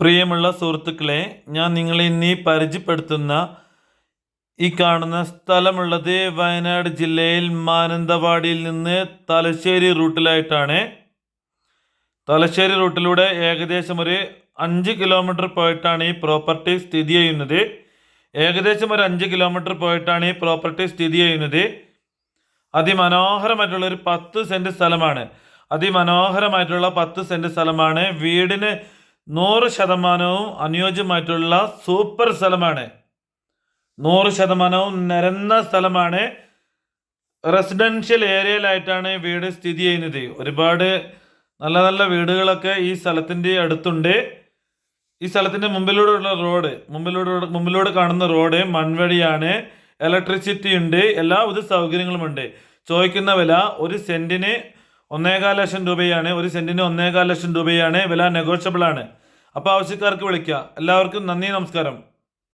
പ്രിയമുള്ള സുഹൃത്തുക്കളെ, ഞാൻ നിങ്ങളെ ഇന്ന് പരിചയപ്പെടുത്തുന്ന ഈ കാണുന്ന സ്ഥലമുള്ളത് വയനാട് ജില്ലയിൽ മാനന്തവാടിയിൽ നിന്ന് തലശ്ശേരി റൂട്ടിലായിട്ടാണ്. തലശ്ശേരി റൂട്ടിലൂടെ ഏകദേശം ഒരു 5 കിലോമീറ്റർ പോയിട്ടാണ് ഈ പ്രോപ്പർട്ടി സ്ഥിതി ചെയ്യുന്നത്. ഏകദേശം ഒരു 5 കിലോമീറ്റർ പോയിട്ടാണ് ഈ പ്രോപ്പർട്ടി സ്ഥിതി ചെയ്യുന്നത്. അതിമനോഹരമായിട്ടുള്ളൊരു 10 സെൻറ്റ് സ്ഥലമാണ്. അതിമനോഹരമായിട്ടുള്ള 10 സെൻറ്റ് സ്ഥലമാണ്. വീടിന് 100% അനുയോജ്യമായിട്ടുള്ള സൂപ്പർ സ്ഥലമാണ്. 100% നിരന്ന സ്ഥലമാണ്. റെസിഡൻഷ്യൽ ഏരിയയിലായിട്ടാണ് വീട് സ്ഥിതി ചെയ്യുന്നത്. ഒരുപാട് നല്ല നല്ല വീടുകളൊക്കെ ഈ സ്ഥലത്തിൻ്റെ അടുത്തുണ്ട്. ഈ സ്ഥലത്തിൻ്റെ മുമ്പിലൂടെ കാണുന്ന റോഡ് മൺവഴിയാണ്. ഇലക്ട്രിസിറ്റി ഉണ്ട്. എല്ലാവിധ സൗകര്യങ്ങളുമുണ്ട്. ചോദിക്കുന്ന വില ഒരു സെൻറ്റിന് 1.25 ലക്ഷം രൂപയാണ്. ഒരു സെൻറ്റിന് 1.25 ലക്ഷം രൂപയാണ്. വില നെഗോഷ്യബിൾ ആണ്. അപ്പോൾ ആവശ്യക്കാർക്ക് വിളിക്കുക. എല്ലാവർക്കും നന്ദി, നമസ്കാരം.